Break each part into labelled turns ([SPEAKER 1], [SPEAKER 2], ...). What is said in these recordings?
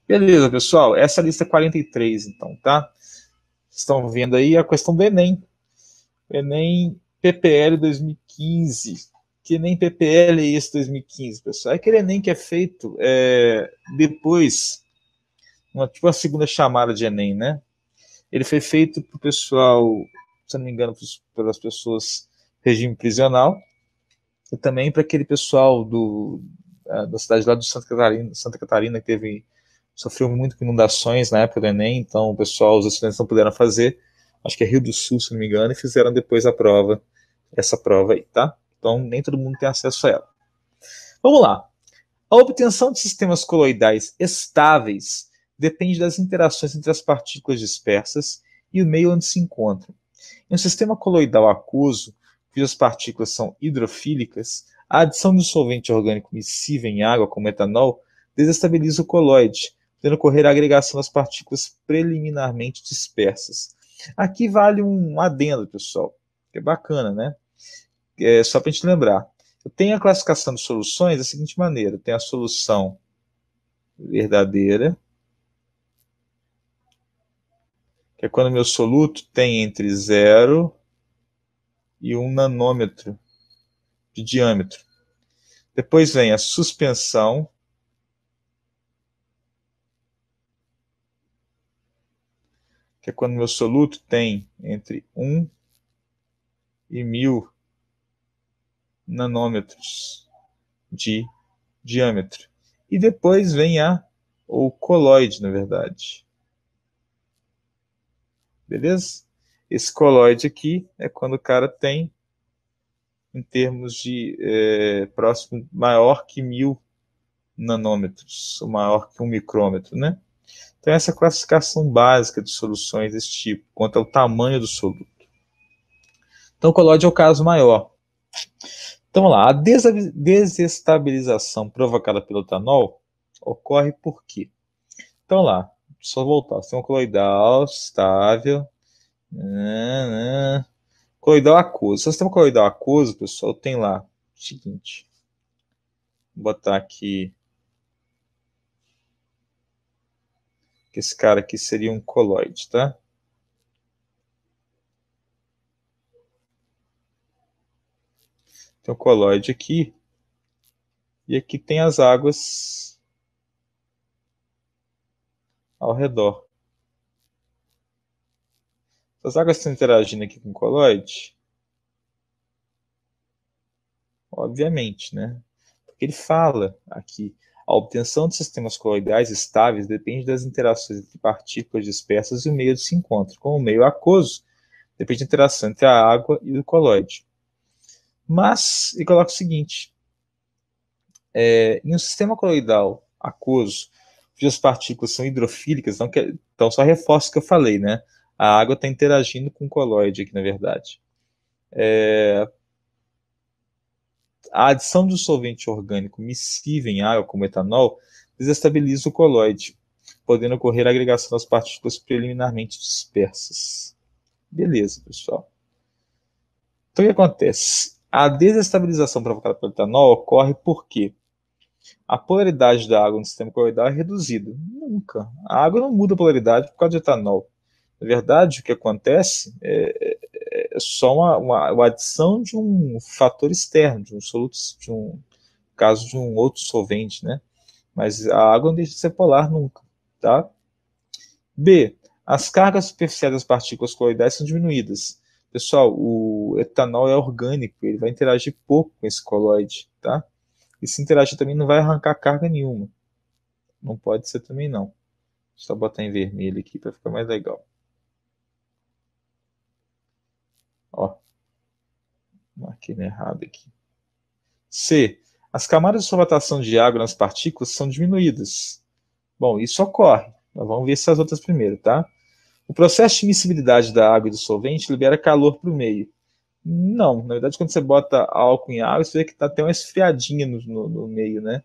[SPEAKER 1] Beleza, pessoal. Essa é a lista 43, então, tá? Estão vendo aí a questão do Enem. Enem PPL 2015. Que nem PPL é esse 2015, pessoal? É aquele Enem que é feito depois, tipo uma segunda chamada de Enem, né? Ele foi feito para o pessoal, se não me engano, pelas pessoas regime prisional e também para aquele pessoal da cidade lá do Santa Catarina que sofreu muito com inundações na época do Enem, então o pessoal, os estudantes não puderam fazer, acho que é Rio do Sul, se não me engano, e fizeram depois essa prova aí, tá? Então nem todo mundo tem acesso a ela. Vamos lá. A obtenção de sistemas coloidais estáveis depende das interações entre as partículas dispersas e o meio onde se encontram. Em um sistema coloidal aquoso, cujas partículas são hidrofílicas, a adição de um solvente orgânico miscível em água, como etanol, desestabiliza o coloide, podendo ocorrer a agregação das partículas preliminarmente dispersas. Aqui vale um adendo, pessoal, que é bacana, né? Só para a gente lembrar. Eu tenho a classificação de soluções da seguinte maneira: tem a solução verdadeira, que é quando o meu soluto tem entre 0 e 1 nanômetro de diâmetro. Depois vem a suspensão, que é quando o meu soluto tem entre 1 e 1000 nanômetros de diâmetro. E depois vem o coloide, na verdade. Beleza? Esse coloide aqui é quando o cara tem, em termos de próximo, maior que 1000 nanômetros, ou maior que 1 micrômetro, né? Então, essa é a classificação básica de soluções desse tipo, quanto ao tamanho do soluto. Então, o colóide é o caso maior. Então, vamos lá. A desestabilização provocada pelo etanol ocorre por quê? Então, lá. Só voltar. Sistema coloidal estável. Coloidal aquoso. O sistema coloidal aquoso, pessoal, tem lá o seguinte. Vou botar aqui que esse cara aqui seria um coloide, tá? Tem o coloide aqui. E aqui tem as águas ao redor. As águas estão interagindo aqui com o coloide? Obviamente, né? Porque ele fala aqui, a obtenção de sistemas coloidais estáveis depende das interações entre partículas dispersas e o meio onde se encontra. Como o meio aquoso, depende da interação entre a água e o coloide. Mas, ele coloca o seguinte, em um sistema coloidal aquoso, cujas partículas são hidrofílicas, então só reforço o que eu falei, né? A água está interagindo com o coloide aqui, na verdade. A adição de um solvente orgânico miscível em água, como etanol, desestabiliza o coloide, podendo ocorrer a agregação das partículas preliminarmente dispersas. Beleza, pessoal. Então, o que acontece? A desestabilização provocada pelo etanol ocorre porque a polaridade da água no sistema coloidal é reduzida. Nunca. A água não muda a polaridade por causa de etanol. Na verdade, o que acontece é só uma adição de um fator externo, de um soluto, de um caso de um outro solvente, né? Mas a água não deixa de ser polar nunca, tá? B. As cargas superficiais das partículas coloidais são diminuídas. Pessoal, o etanol é orgânico, ele vai interagir pouco com esse coloide, tá? E se interagir também não vai arrancar carga nenhuma. Não pode ser também não. Só botar em vermelho aqui para ficar mais legal. Ó, marquei errado aqui. C. As camadas de solvatação de água nas partículas são diminuídas. Bom, isso ocorre. Mas vamos ver essas outras primeiro, tá? O processo de miscibilidade da água e do solvente libera calor para o meio. Não, na verdade, quando você bota álcool em água, você vê que está até uma esfriadinha no meio, né?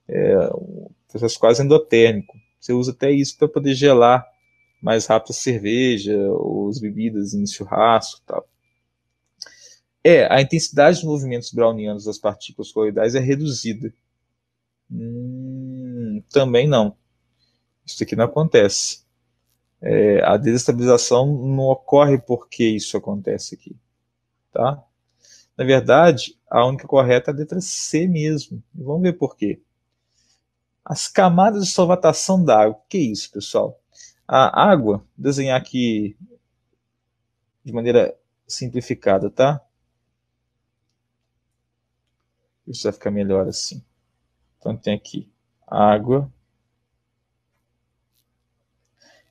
[SPEAKER 1] Um processo quase endotérmico. Você usa até isso para poder gelar mais rápido a cerveja ou as bebidas em churrasco e tal. A intensidade dos movimentos brownianos das partículas coloidais é reduzida. Também não. Isso aqui não acontece. A desestabilização não ocorre porque isso acontece aqui. Tá? Na verdade, a única correta é a letra C mesmo. Vamos ver por quê. As camadas de solvatação da água. O que é isso, pessoal? A água, vou desenhar aqui de maneira simplificada, tá? Isso vai ficar melhor assim. Então tem aqui água.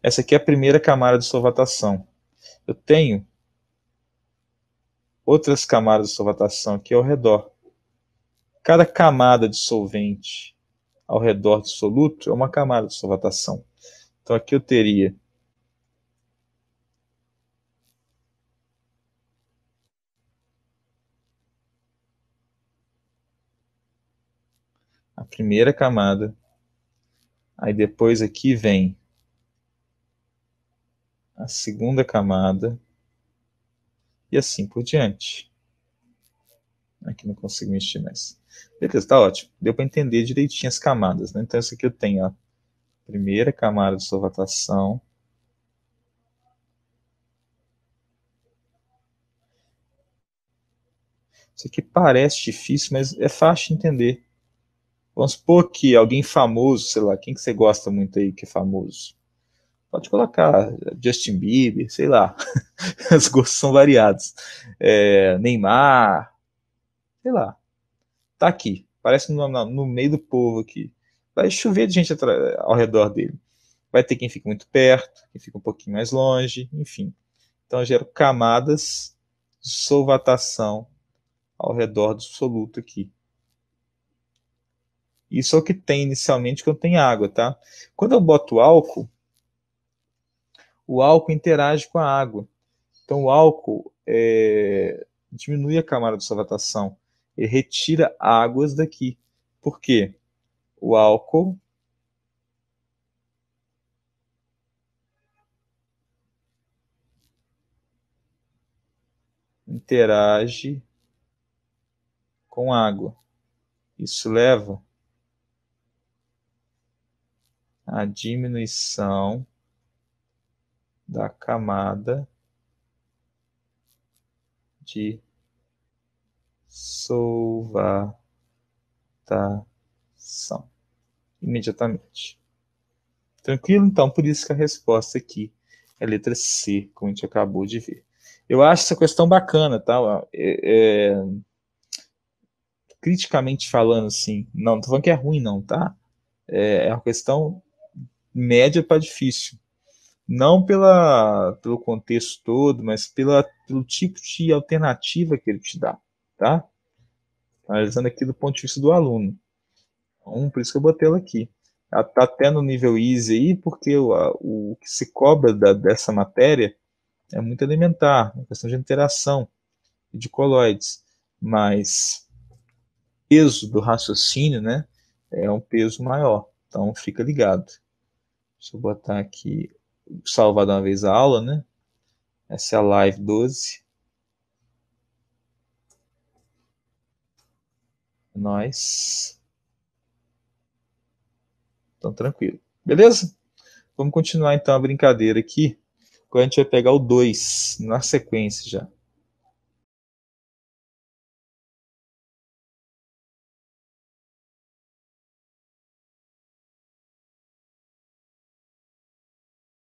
[SPEAKER 1] Essa aqui é a primeira camada de solvatação. Eu tenho outras camadas de solvatação aqui ao redor. Cada camada de solvente ao redor do soluto é uma camada de solvatação. Então aqui eu teria a primeira camada, aí depois aqui vem a segunda camada e assim por diante. Aqui não consigo mexer mais. Beleza, tá ótimo. Deu para entender direitinho as camadas, né? Então isso aqui eu tenho a primeira camada de solvatação. Isso aqui parece difícil, mas é fácil de entender. Vamos supor que alguém famoso, sei lá, quem que você gosta muito aí que é famoso? Pode colocar Justin Bieber, sei lá. Os gostos são variados. Neymar, sei lá. Tá aqui. Parece no meio do povo aqui. Vai chover de gente ao redor dele. Vai ter quem fica muito perto, quem fica um pouquinho mais longe, enfim. Então eu gero camadas de solvatação ao redor do soluto aqui. Isso é o que tem inicialmente quando tem água, tá? Quando eu boto álcool, o álcool interage com a água. Então o álcool diminui a camada de solvatação. Ele retira águas daqui. Por quê? O álcool interage com água. Isso leva à diminuição da camada de solvatação imediatamente. Tranquilo? Então, por isso que a resposta aqui é a letra C, como a gente acabou de ver. Eu acho essa questão bacana, tá? Criticamente falando, assim, não tô falando que é ruim, não, tá? É uma questão média para difícil. Não pelo contexto todo, mas pelo tipo de alternativa que ele te dá, tá? Analisando aqui do ponto de vista do aluno. Então, por isso que eu botei ela aqui. Ela está até no nível easy aí, porque o que se cobra dessa matéria é muito elementar, a questão de interação de coloides. Mas o peso do raciocínio, né, é um peso maior. Então fica ligado. Deixa eu botar aqui, salvar de uma vez a aula, né? Essa é a live 12. Nós. Então tranquilo. Beleza? Vamos continuar então a brincadeira aqui. Agora a gente vai pegar o 2 na sequência já.